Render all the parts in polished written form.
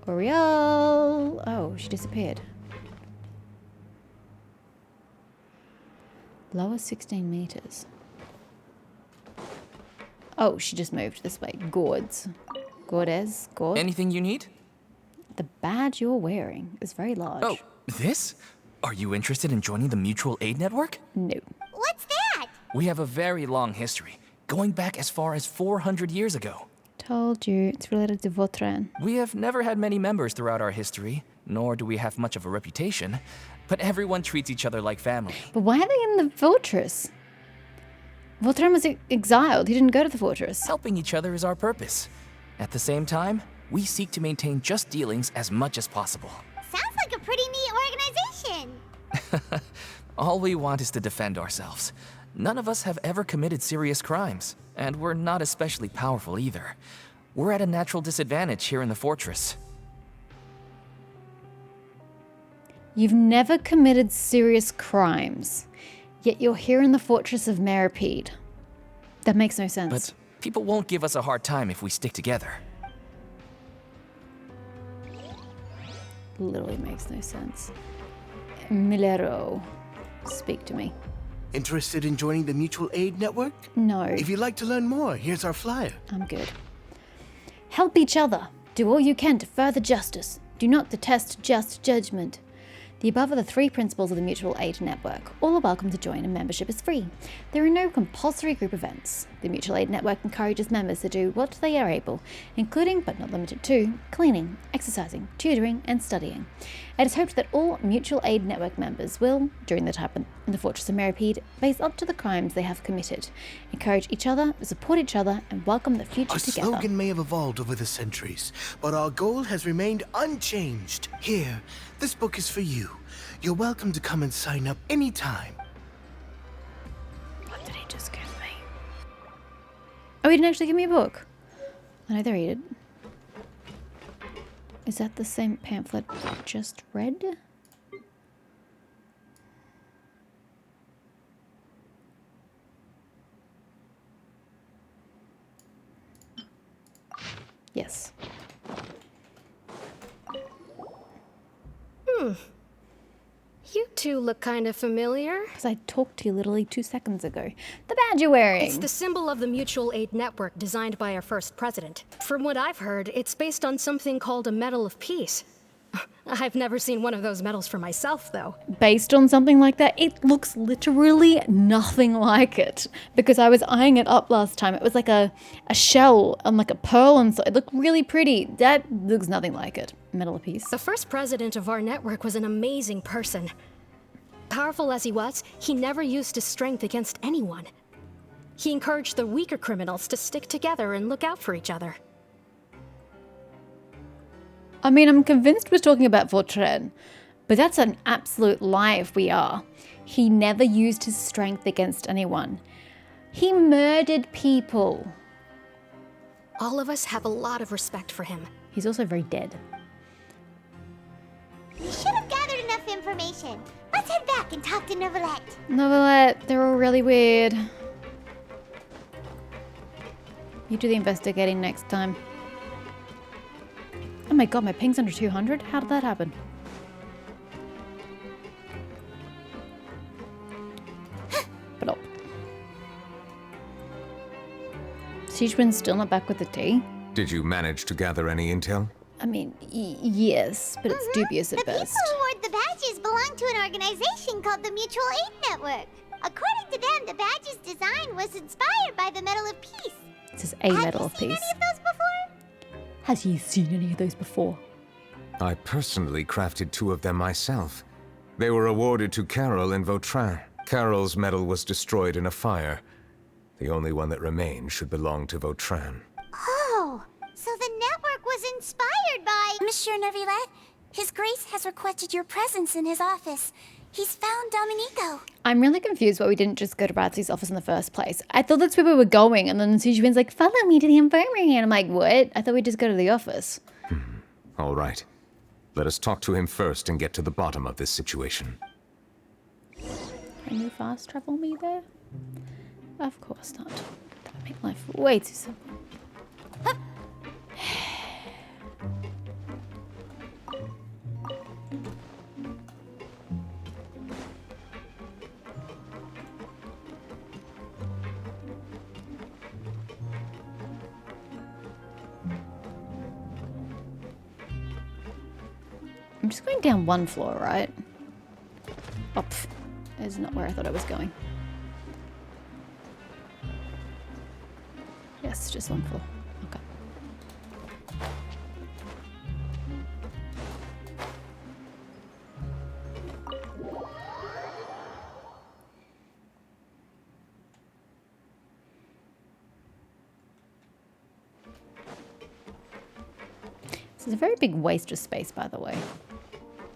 Oriole! Oh, she disappeared. Lower 16 meters. Oh, she just moved this way. Gourds. Gourdes? Gourd? Anything you need? The badge you're wearing is very large. Oh, this? Are you interested in joining the Mutual Aid Network? No. What's that? We have a very long history, going back as far as 400 years ago. Told you, it's related to Vautrin. We have never had many members throughout our history, nor do we have much of a reputation, but everyone treats each other like family. But why are they in the fortress? Vautrin was exiled. He didn't go to the fortress. Helping each other is our purpose. At the same time, we seek to maintain just dealings as much as possible. Sounds like a pretty neat organization. All we want is to defend ourselves. None of us have ever committed serious crimes, and we're not especially powerful either. We're at a natural disadvantage here in the fortress. You've never committed serious crimes, yet you're here in the fortress of Meripede. That makes no sense. But people won't give us a hard time if we stick together. Literally makes no sense. Milero, speak to me. Interested in joining the Mutual Aid Network? No, If you'd like to learn more, here's our flyer. I'm good. Help each other. Do all you can to further justice. Do not detest just judgment. The above are the 3 principles of the Mutual Aid Network. All are welcome to join and membership is free. There are no compulsory group events. The Mutual Aid Network encourages members to do what they are able, including but not limited to cleaning, exercising, tutoring and studying. It is hoped that all Mutual Aid Network members will, during their time in the Fortress of Meripede, face up to the crimes they have committed, encourage each other, support each other and welcome the future Our together. slogan may have evolved over the centuries, but our goal has remained unchanged. Here, this book is for you. You're welcome to come and sign up anytime. What did he just give me? Oh, he didn't actually give me a book. I know they read it. Is that the same pamphlet I just read? Yes. You two look kind of familiar. Because I talked to you literally 2 seconds ago. The badge you're wearing. It's the symbol of the Mutual Aid Network designed by our first president. From what I've heard, it's based on something called a Medal of Peace. I've never seen one of those medals for myself, though. Based on something like that, it looks literally nothing like it. Because I was eyeing it up last time. It was like a shell and like a pearl and so it looked really pretty. That looks nothing like it. Medal of Peace. The first president of our network was an amazing person. Powerful as he was, he never used his strength against anyone. He encouraged the weaker criminals to stick together and look out for each other. I mean, I'm convinced we're talking about Vautrin, but that's an absolute lie if we are. He never used his strength against anyone. He murdered people. All of us have a lot of respect for him. He's also very dead. We should have gathered enough information. Let's head back and talk to Novelette. Novelette, they're all really weird. You do the investigating next time. Oh my god, my ping's under 200? How did that happen? But oh. Siegewin's still not back with the tea? Did you manage to gather any intel? I mean, yes, but it's dubious at The best. people who award the badges belong to an organization called the Mutual Aid Network. According to them, the badge's design was inspired by the Medal of Peace. This is a Medal of Have you Peace. seen any of those before? Has he seen any of those before? I personally crafted 2 of them myself. They were awarded to Carol in Vautrin. Carol's medal was destroyed in a fire. The only one that remained should belong to Vautrin. Oh, so the network was inspired by... Monsieur Neuvillette, His Grace has requested your presence in his office. He's found Dominico. I'm really confused why we didn't just go to Bradley's office in the first place. I thought that's where we were going, and then Siegewin's like, follow me to the infirmary. And I'm like, what? I thought we'd just go to the office. All right. Let us talk to him first and get to the bottom of this situation. Can you fast travel me there? Of course not. That would make life way too simple. I'm just going down one floor, right? Oh, pff, is not where I thought I was going. Yes, just one floor. Okay. This is a very big waste of space, by the way.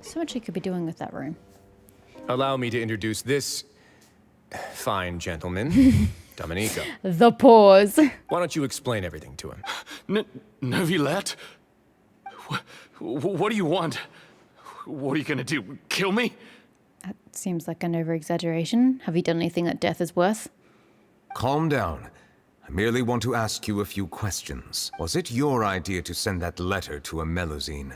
So much you could be doing with that room. Allow me to introduce this fine gentleman, Domenico. The pause. Why don't you explain everything to him? Neuvillette? What do you want? What are you gonna do? Kill me? That seems like an over-exaggeration. Have you done anything that death is worth? Calm down. I merely want to ask you a few questions. Was it your idea to send that letter to a Melusine?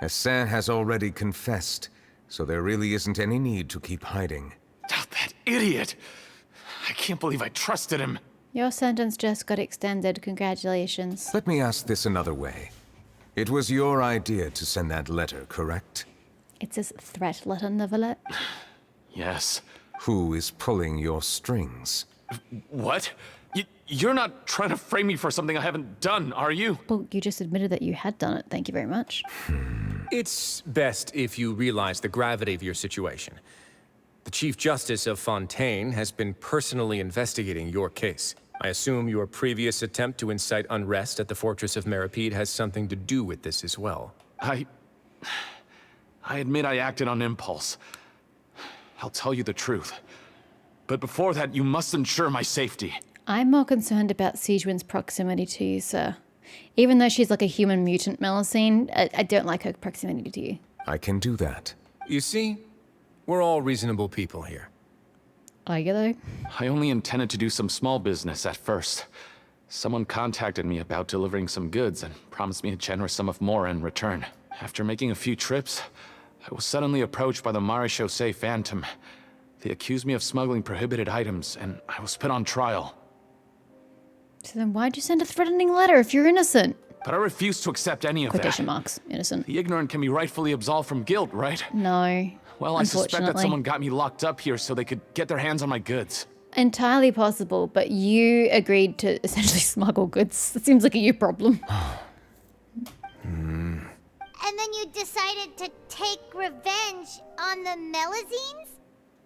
Hassan has already confessed, so there really isn't any need to keep hiding. That idiot! I can't believe I trusted him. Your sentence just got extended. Congratulations. Let me ask this another way. It was your idea to send that letter, correct? It's his threat letter, Neuvillette. Yes. Who is pulling your strings? What? You're not trying to frame me for something I haven't done, are you? Well, you just admitted that you had done it. Thank you very much. It's best if you realize the gravity of your situation. The Chief Justice of Fontaine has been personally investigating your case. I assume your previous attempt to incite unrest at the Fortress of Meripede has something to do with this as well. I admit I acted on impulse. I'll tell you the truth. But before that, you must ensure my safety. I'm more concerned about Sigewin's proximity to you, sir. Even though she's like a human mutant Melusine, I don't like her proximity to you. I can do that. You see, we're all reasonable people here. Are you though? I only intended to do some small business at first. Someone contacted me about delivering some goods and promised me a generous sum of more in return. After making a few trips, I was suddenly approached by the Marechaussee Phantom. They accused me of smuggling prohibited items, and I was put on trial. So then why'd you send a threatening letter if you're innocent? But I refuse to accept any of Quotation that. marks. Innocent. The ignorant can be rightfully absolved from guilt, right? No. Well, I suspect that unfortunately. someone got me locked up here so they could get their hands on my goods. Entirely possible, but you agreed to essentially smuggle goods. It seems like a you problem. And then you decided to take revenge on the Melusines?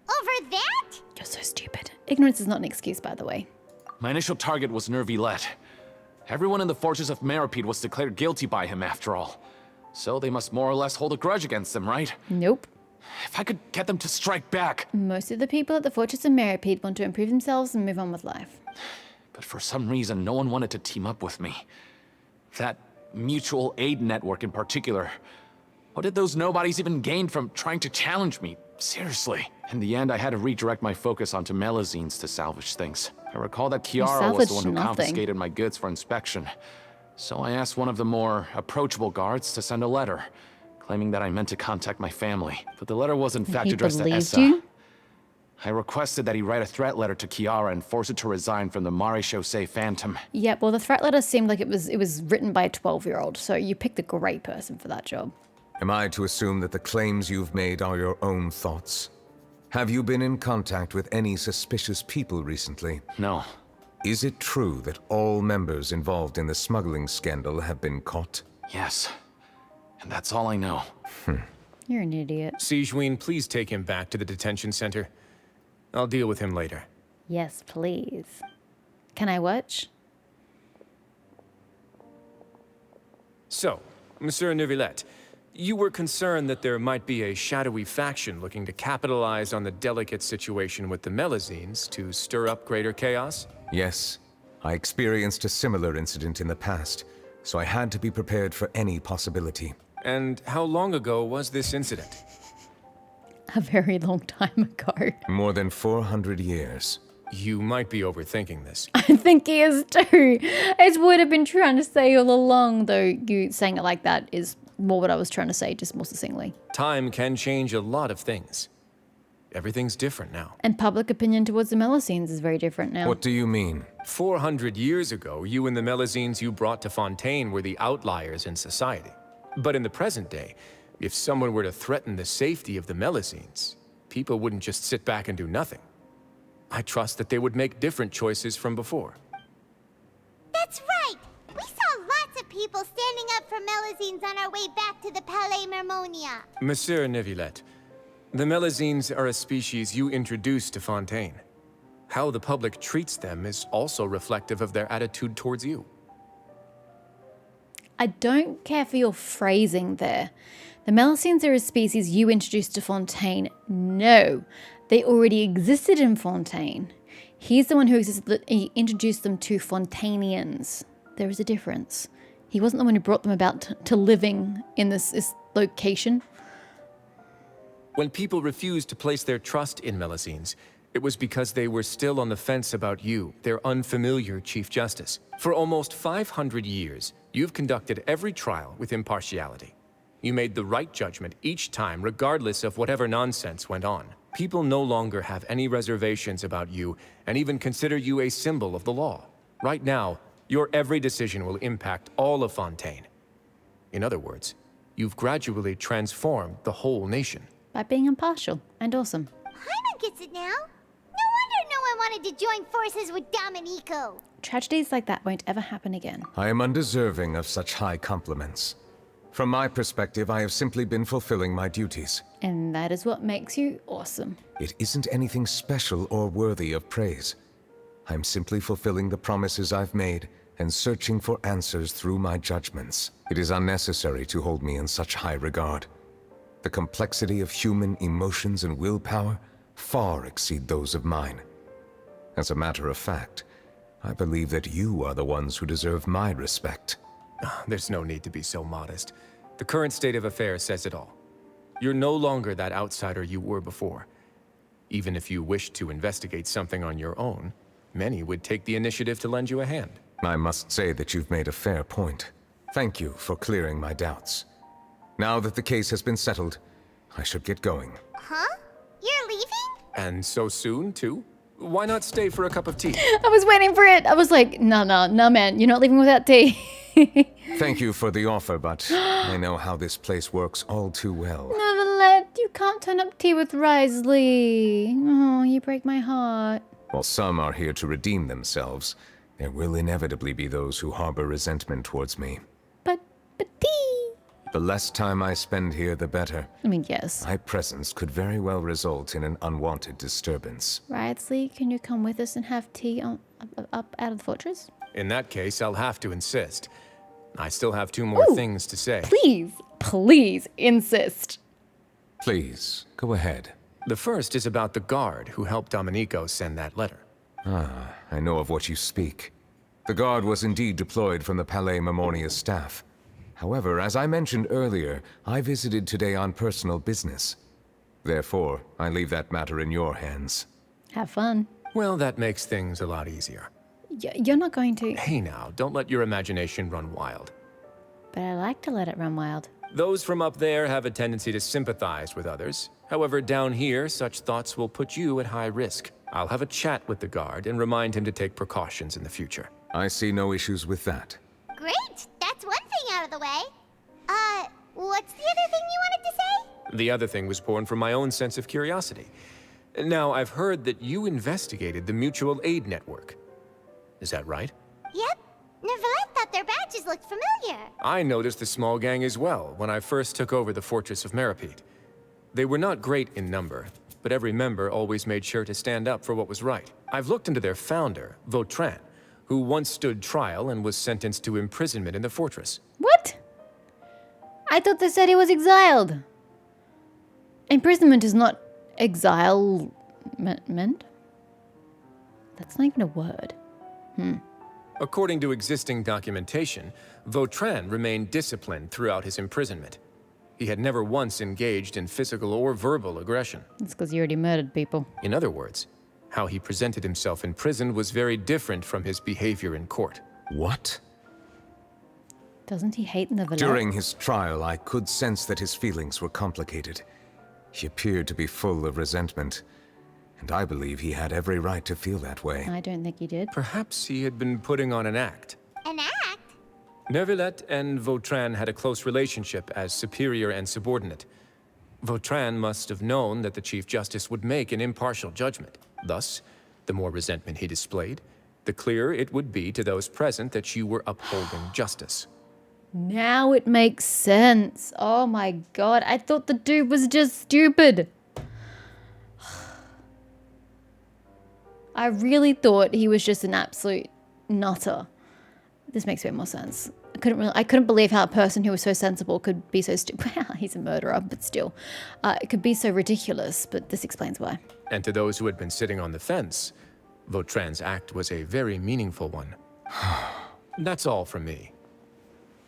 Over that? You're so stupid. Ignorance is not an excuse, by the way. My initial target was Neuvillette. Everyone in the Fortress of Meripede was declared guilty by him after all. So they must more or less hold a grudge against him, right? Nope. If I could get them to strike back. Most of the people at the Fortress of Meripede want to improve themselves and move on with life. But for some reason, no one wanted to team up with me. That mutual aid network in particular. What did those nobodies even gain from trying to challenge me? Seriously. In the end, I had to redirect my focus onto Melusines to salvage things. I recall that Chiara was the one who confiscated my goods for inspection. So I asked one of the more approachable guards to send a letter, claiming that I meant to contact my family. But the letter was in fact He addressed to believed Essa. you? I requested that he write a threat letter to Chiara and force her to resign from the Marechaussee Phantom. Yep, well the threat letter seemed like it was written by a 12-year-old, so you picked a great person for that job. Am I to assume that the claims you've made are your own thoughts? Have you been in contact with any suspicious people recently? No. Is it true that all members involved in the smuggling scandal have been caught? Yes. And that's all I know. You're an idiot. Sigewin, please take him back to the detention center. I'll deal with him later. Yes, please. Can I watch? So, Monsieur Neuvillette, you were concerned that there might be a shadowy faction looking to capitalize on the delicate situation with the Melusines to stir up greater chaos? Yes. I experienced a similar incident in the past, so I had to be prepared for any possibility. And how long ago was this incident? A very long time ago. More than 400 years. You might be overthinking this. I think he is too. It's what I've been trying to say all along, though you saying it like that is more what I was trying to say, just more succinctly. Time can change a lot of things. Everything's different now. And public opinion towards the Melusines is very different now. What do you mean? 400 years ago, you and the Melusines you brought to Fontaine were the outliers in society. But in the present day, if someone were to threaten the safety of the Melusines, people wouldn't just sit back and do nothing. I trust that they would make different choices from before. That's right! We saw lots of people standing up for Melusines on our way back to the Palais Mermonia. Monsieur Neuvillette, the Melusines are a species you introduced to Fontaine. How the public treats them is also reflective of their attitude towards you. I don't care for your phrasing there. The Melusines are a species you introduced to Fontaine. No, they already existed in Fontaine. He's the one who he introduced them to Fontainians. There is a difference. He wasn't the one who brought them about to living in this location. When people refused to place their trust in Melusines, it was because they were still on the fence about you, their unfamiliar Chief Justice. For almost 500 years, you've conducted every trial with impartiality. You made the right judgment each time, regardless of whatever nonsense went on. People no longer have any reservations about you, and even consider you a symbol of the law. Right now, your every decision will impact all of Fontaine. In other words, you've gradually transformed the whole nation. By being impartial and awesome. Paimon gets it now. No wonder no one wanted to join forces with Domenico. Tragedies like that won't ever happen again. I am undeserving of such high compliments. From my perspective, I have simply been fulfilling my duties. And that is what makes you awesome. It isn't anything special or worthy of praise. I'm simply fulfilling the promises I've made and searching for answers through my judgments. It is unnecessary to hold me in such high regard. The complexity of human emotions and willpower far exceed those of mine. As a matter of fact, I believe that you are the ones who deserve my respect. There's no need to be so modest. The current state of affairs says it all. You're no longer that outsider you were before. Even if you wished to investigate something on your own, many would take the initiative to lend you a hand. I must say that you've made a fair point. Thank you for clearing my doubts. Now that the case has been settled, I should get going. Huh? You're leaving? And so soon, too? Why not stay for a cup of tea? I was waiting for it. I was like, no, man, you're not leaving without tea. Thank you for the offer, but I know how this place works all too well. Neverlet, you can't turn up tea with Risley. Oh, you break my heart. While some are here to redeem themselves, there will inevitably be those who harbor resentment towards me. But tea. The less time I spend here, the better. I mean, yes. My presence could very well result in an unwanted disturbance. Risley, can you come with us and have tea up out of the fortress? In that case, I'll have to insist. I still have two more things to say. Please insist. Please, go ahead. The first is about the guard who helped Domenico send that letter. Ah, I know of what you speak. The guard was indeed deployed from the Palais Mermonia's staff. However, as I mentioned earlier, I visited today on personal business. Therefore, I leave that matter in your hands. Have fun. Well, that makes things a lot easier. You're not going to... Hey now, don't let your imagination run wild. But I like to let it run wild. Those from up there have a tendency to sympathize with others. However, down here, such thoughts will put you at high risk. I'll have a chat with the guard and remind him to take precautions in the future. I see no issues with that. Great! That's one thing out of the way. What's the other thing you wanted to say? The other thing was born from my own sense of curiosity. Now, I've heard that you investigated the mutual aid network. Is that right? Yep. Neuvillette thought their badges looked familiar. I noticed the small gang as well when I first took over the Fortress of Meripede. They were not great in number, but every member always made sure to stand up for what was right. I've looked into their founder, Vautrin, who once stood trial and was sentenced to imprisonment in the fortress. What? I thought they said he was exiled. Imprisonment is not exile... meant? That's not even a word. According to existing documentation, Vautrin remained disciplined throughout his imprisonment. He had never once engaged in physical or verbal aggression. That's because you already murdered people. In other words, how he presented himself in prison was very different from his behavior in court. What? Doesn't he hate Neuvillette? During his trial, I could sense that his feelings were complicated. He appeared to be full of resentment, and I believe he had every right to feel that way. I don't think he did. Perhaps he had been putting on an act. An act? Neuvillette and Vautrin had a close relationship as superior and subordinate. Vautrin must have known that the Chief Justice would make an impartial judgment. Thus, the more resentment he displayed, the clearer it would be to those present that you were upholding justice. Now it makes sense. Oh my god, I thought the dude was just stupid. I really thought he was just an absolute nutter. This makes way more sense. I couldn't believe how a person who was so sensible could be so stupid. He's a murderer, but still. It could be so ridiculous, but this explains why. And to those who had been sitting on the fence, Vautrin's act was a very meaningful one. That's all from me.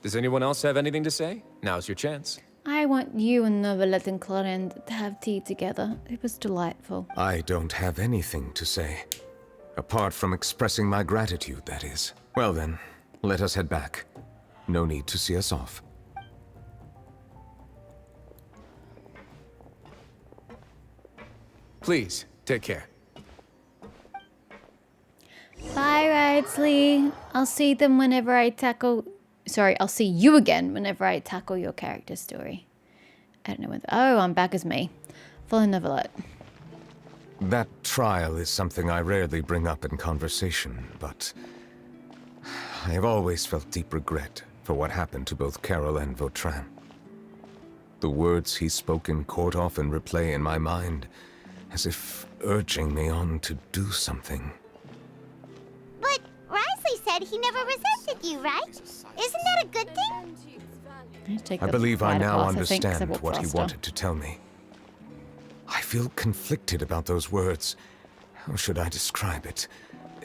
Does anyone else have anything to say? Now's your chance. I want you and Neuvillette and Clorinde to have tea together. It was delightful. I don't have anything to say. Apart from expressing my gratitude, that is. Well then, let us head back. No need to see us off. Please, take care. Bye, Ridsley. I'll see them whenever I tackle... Sorry, I'll see you again whenever I tackle your character story. I don't know when... Oh, I'm back as me. Follow Neuvillette. That trial is something I rarely bring up in conversation, but... I have always felt deep regret for what happened to both Carol and Vautrin. The words he spoke in court often replay in my mind, as if urging me on to do something. But Risley said he never resented you, right? Isn't that a good thing? I believe I now understand what he wanted to tell me. I feel conflicted about those words. How should I describe it?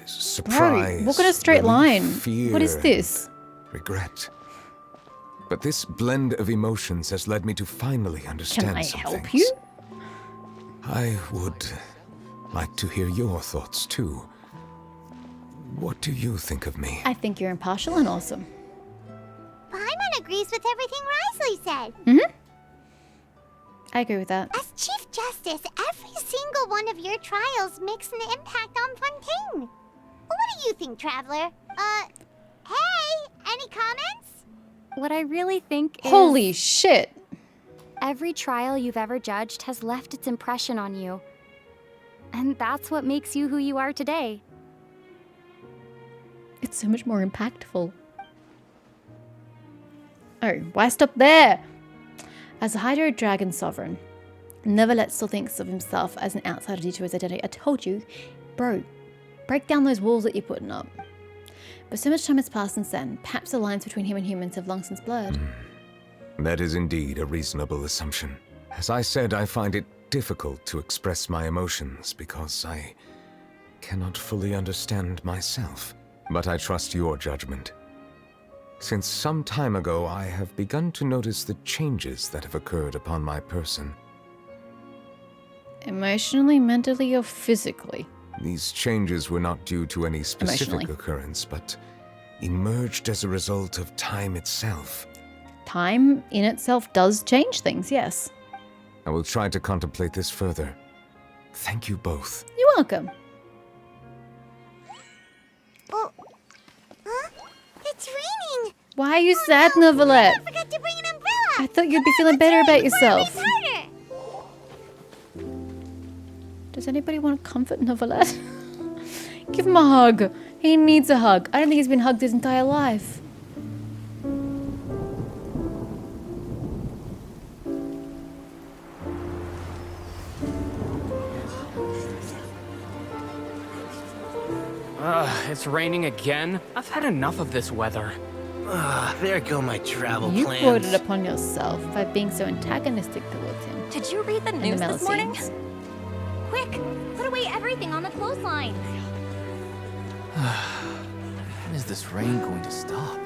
Surprise. Bro, walk in a straight line. Fear, what is this? Regret. But this blend of emotions has led me to finally understand Can I some help things. you? I would like to hear your thoughts too. What do you think of me? I think you're impartial and awesome. Paimon agrees with everything Risley said. Mm-hmm. I agree with that. As Chief Justice, every single one of your trials makes an impact on Fontaine. What do you think, Traveler? Hey, any comments? What I really think is... Holy shit! Every trial you've ever judged has left its impression on you. And that's what makes you who you are today. It's so much more impactful. Oh, why stop there? As a Hydro Dragon Sovereign, Neuvillette still thinks of himself as an outsider due to his identity. I told you, bro, break down those walls that you're putting up. But so much time has passed since then, perhaps the lines between him and humans have long since blurred. That is indeed a reasonable assumption. As I said, I find it difficult to express my emotions because I cannot fully understand myself. But I trust your judgment. Since some time ago, I have begun to notice the changes that have occurred upon my person. Emotionally, mentally, or physically? These changes were not due to any specific occurrence, but emerged as a result of time itself. Time in itself does change things, yes. I will try to contemplate this further. Thank you both. You're welcome. Oh, huh? It's raining. Why are you sad, Neuvillette? I forgot to bring an umbrella. I thought you'd be feeling better about yourself. Does anybody want to comfort Neuvillette? Give him a hug. He needs a hug. I don't think he's been hugged his entire life. It's raining again? I've had enough of this weather. There go my travel You plans. brought it upon yourself by being so antagonistic towards him. Did you read the news the this morning? scenes. Quick, put away everything on the clothesline. When is this rain going to stop?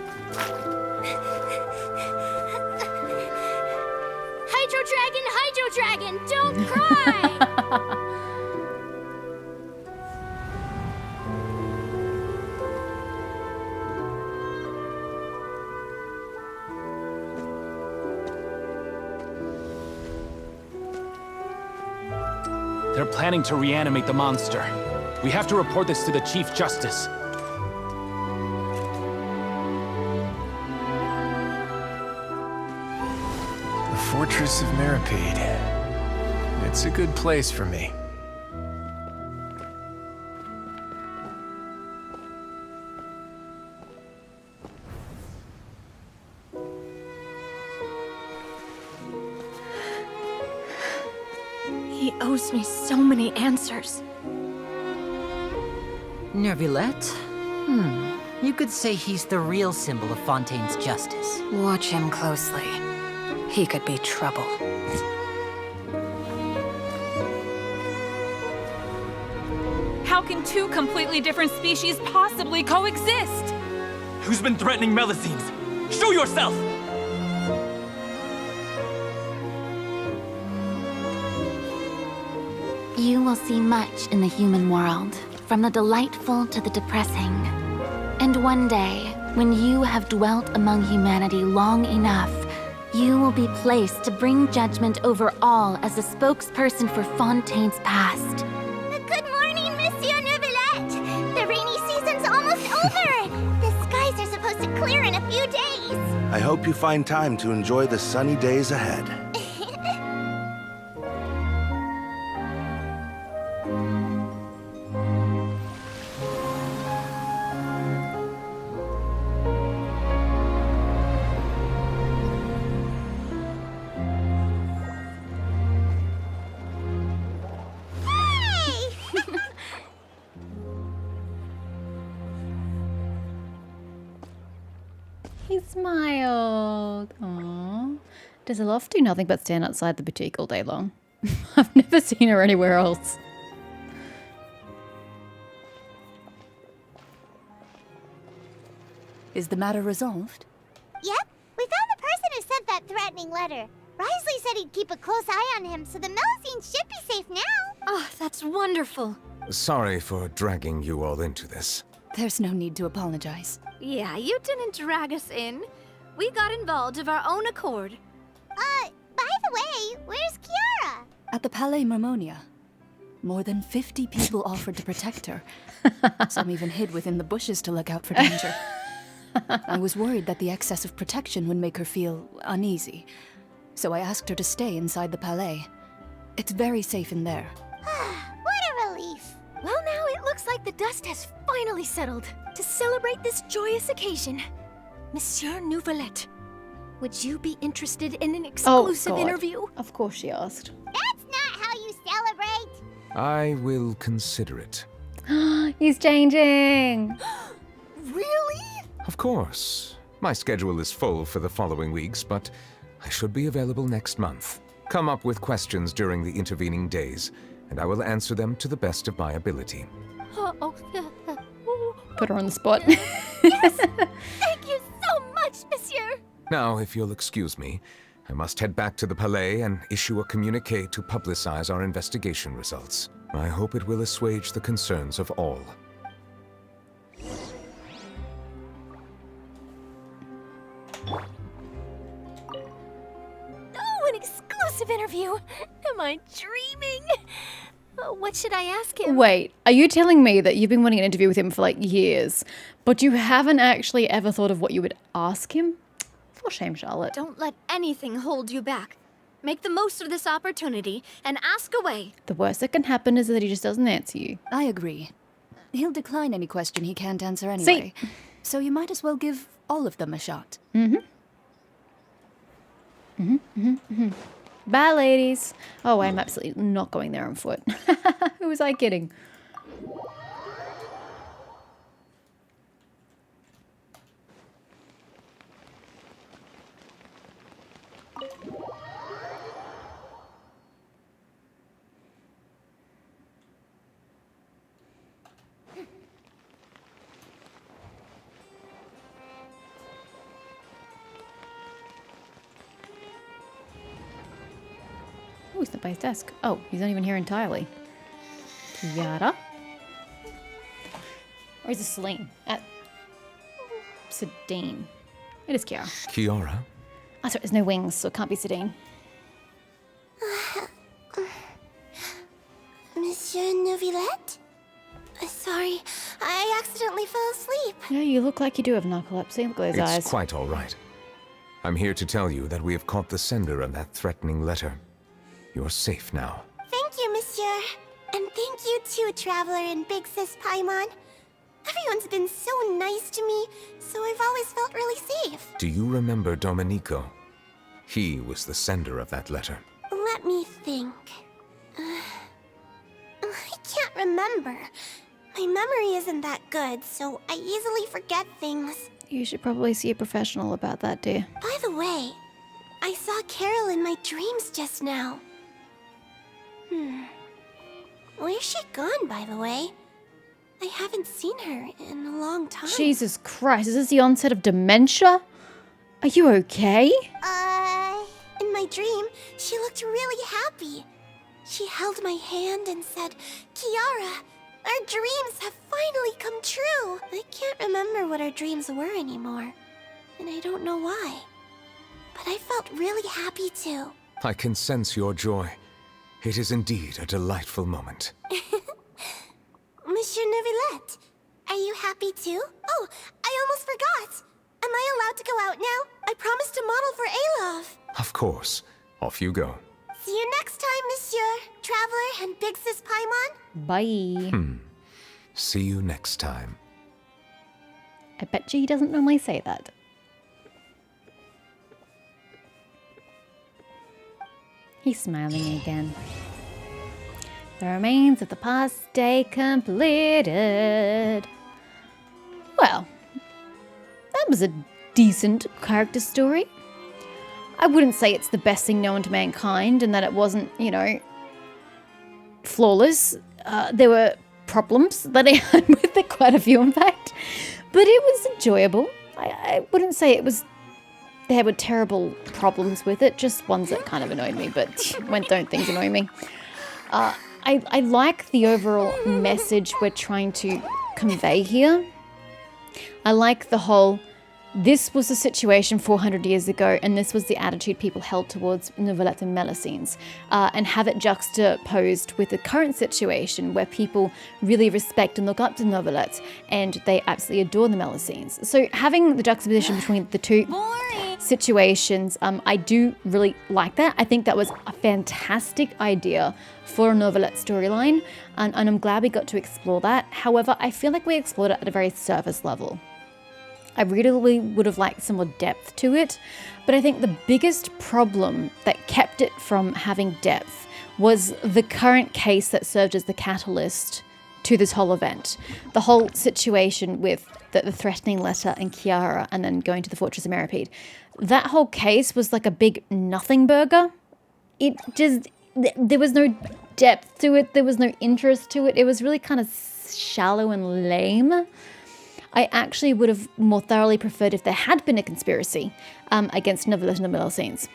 Hydro Dragon, don't cry! They're planning to reanimate the monster. We have to report this to the Chief Justice. Fortress of Mirapede. It's a good place for me. He owes me so many answers. Neuvillette? You could say he's the real symbol of Fontaine's justice. Watch him closely. He could be trouble. How can two completely different species possibly coexist? Who's been threatening Melusines? Show yourself! You will see much in the human world, from the delightful to the depressing. And one day, when you have dwelt among humanity long enough, you will be placed to bring judgment over all as a spokesperson for Fontaine's past. Good morning, Monsieur Neuvillette! The rainy season's almost over! The skies are supposed to clear in a few days! I hope you find time to enjoy the sunny days ahead. He smiled. Aww. Does Aloft do nothing but stand outside the boutique all day long? I've never seen her anywhere else. Is the matter resolved? Yep, we found the person who sent that threatening letter. Risley said he'd keep a close eye on him, so the Melusines should be safe now. Oh, that's wonderful. Sorry for dragging you all into this. There's no need to apologize. Yeah, you didn't drag us in. We got involved of our own accord. By the way, where's Kiara? At the Palais Mermonia. More than 50 people offered to protect her. Some even hid within the bushes to look out for danger. I was worried that the excess of protection would make her feel uneasy. So I asked her to stay inside the Palais. It's very safe in there. What a relief. Well, now it looks like the dust has finally settled. To celebrate this joyous occasion, Monsieur Neuvillette, would you be interested in an exclusive interview? Of course she asked. That's not how you celebrate. I will consider it. He's changing. Really? Of course. My schedule is full for the following weeks, but I should be available next month. Come up with questions during the intervening days, and I will answer them to the best of my ability. Put her on the spot. Yes! Thank you so much, Monsieur! Now, if you'll excuse me, I must head back to the Palais and issue a communique to publicize our investigation results. I hope it will assuage the concerns of all. Oh, an exclusive interview! Am I dreaming? What should I ask him? Wait, are you telling me that you've been wanting an interview with him for like years, but you haven't actually ever thought of what you would ask him? For shame, Charlotte. Don't let anything hold you back. Make the most of this opportunity and ask away. The worst that can happen is that he just doesn't answer you. I agree. He'll decline any question he can't answer anyway. See? So you might as well give all of them a shot. Bye, ladies. Oh, I'm absolutely not going there on foot. Who was I kidding? Oh, he's not by his desk. Oh, he's not even here entirely. Kiara? Or is it Celine? Sedane. It is Kiara. Kiara? Oh, sorry, there's no wings, so it can't be Sedane. Monsieur Neuvillette? Sorry, I accidentally fell asleep. Yeah, you look like you do have narcolepsy. Look at those eyes. It's quite all right. I'm here to tell you that we have caught the sender of that threatening letter. You're safe now. Thank you, Monsieur. And thank you too, Traveler and Big Sis Paimon. Everyone's been so nice to me, so I've always felt really safe. Do you remember Domenico? He was the sender of that letter. Let me think. I can't remember. My memory isn't that good, so I easily forget things. You should probably see a professional about that, dear. By the way, I saw Carol in my dreams just now. Where's she gone, by the way? I haven't seen her in a long time. Jesus Christ, is this the onset of dementia? Are you okay? In my dream, she looked really happy. She held my hand and said, "Kiara, our dreams have finally come true." I can't remember what our dreams were anymore, and I don't know why. But I felt really happy too. I can sense your joy. It is indeed a delightful moment. Monsieur Neuvillette, are you happy too? Oh, I almost forgot. Am I allowed to go out now? I promised to model for Alov. Of course. Off you go. See you next time, Monsieur, Traveler, and Big Sis Paimon. Bye. See you next time. I bet you he doesn't normally say that. He's smiling again. The remains of the past day completed. Well, that was a decent character story. I wouldn't say it's the best thing known to mankind and that it wasn't, you know, flawless. There were problems that I had with it, quite a few in fact. But it was enjoyable. I wouldn't say it was... There were terrible problems with it, just ones that kind of annoyed me, but when don't things annoy me? I like the overall message we're trying to convey here. I like the whole, this was the situation 400 years ago, and this was the attitude people held towards Neuvillette and Melusines, and have it juxtaposed with the current situation where people really respect and look up to Neuvillette, and they absolutely adore the Melusines. So having the juxtaposition between the two situations, I do really like that. I think that was a fantastic idea for a Neuvillette storyline, and I'm glad we got to explore that. However, I feel like we explored it at a very surface level. I really would have liked some more depth to it, but I think the biggest problem that kept it from having depth was the current case that served as the catalyst to this whole event. The whole situation with the threatening letter and Kiara and then going to the Fortress of Meripede. That whole case was like a big nothing burger. It just, there was no depth to it, there was no interest to it, it was really kind of shallow and lame. I actually would have more thoroughly preferred if there had been a conspiracy against Neuvillette and the Melusines,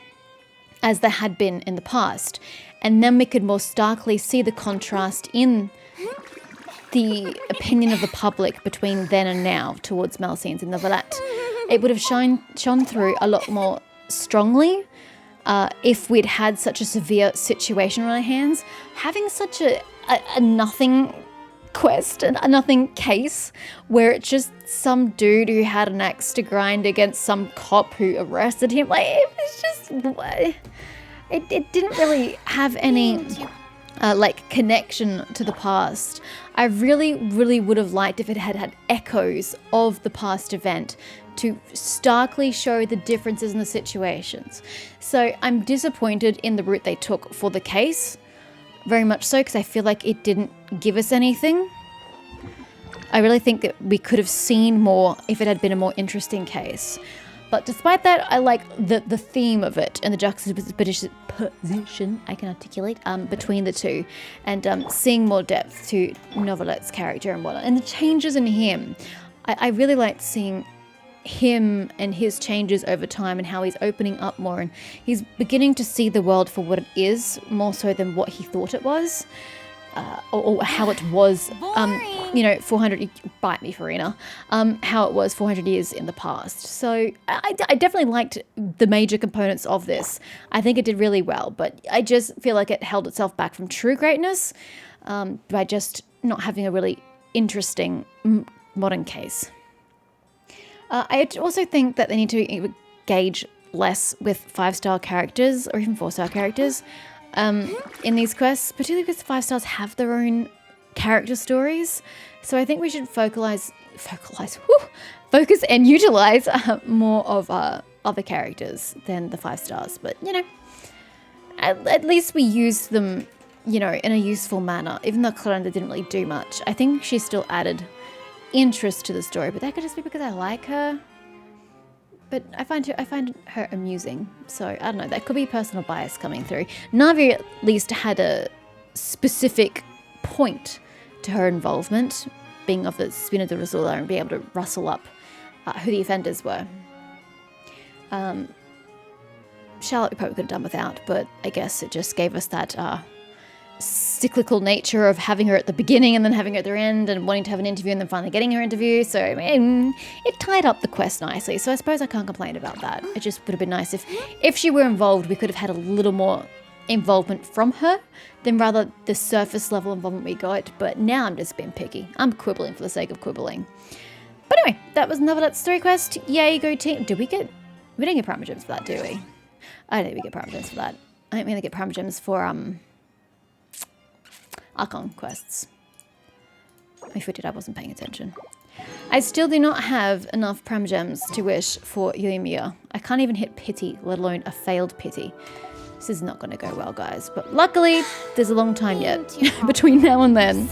as there had been in the past. And then we could more starkly see the contrast in the opinion of the public between then and now towards Melusines and Neuvillette. It would have shone through a lot more strongly if we'd had such a severe situation on our hands. Having such a nothing quest and a nothing case where it's just some dude who had an axe to grind against some cop who arrested him, like, it was just, it didn't really have any like connection to the past. I really would have liked if it had had echoes of the past event to starkly show the differences in the situations. So I'm disappointed in the route they took for the case. Very much so, because I feel like it didn't give us anything. I really think that we could have seen more if it had been a more interesting case. But despite that, I like the theme of it and the juxtaposition I can articulate between the two, and seeing more depth to Neuvillette's character and whatnot, and the changes in him. I really liked seeing him and his changes over time and how he's opening up more and he's beginning to see the world for what it is more so than what he thought it was, or how it was, 400, bite me Farina, how it was 400 years in the past. So I definitely liked the major components of this. I think it did really well, but I just feel like it held itself back from true greatness by just not having a really interesting modern case. I also think that they need to gauge less with 5-star characters or even 4-star characters in these quests, particularly because 5 stars have their own character stories. So I think we should focus and utilize more of other characters than the 5 stars. But, you know, at least we use them, you know, in a useful manner. Even though Clarenda didn't really do much, I think she still added interest to the story. But that could just be because I like her. But I find her amusing. So, I don't know, that could be personal bias coming through. Navi at least had a specific point to her involvement, being of the Spina de Rosula and being able to rustle up who the offenders were. Charlotte we probably could have done without, but I guess it just gave us that cyclical nature of having her at the beginning and then having her at the end and wanting to have an interview and then finally getting her interview. So, I mean, it tied up the quest nicely. So I suppose I can't complain about that. It just would have been nice if she were involved, we could have had a little more involvement from her than rather the surface level involvement we got. But now I'm just being picky. I'm quibbling for the sake of quibbling. But anyway, that was Novelet's 3 quest. Yay, go team. We didn't get Primogems for that, do we? I don't think we get Primogems for that. I think we only get Primogems for Archon quests. If we did, I wasn't paying attention. I still do not have enough Primogems to wish for Yoimiya. I can't even hit pity, let alone a failed pity. This is not going to go well, guys. But luckily, there's a long time yet between now and then.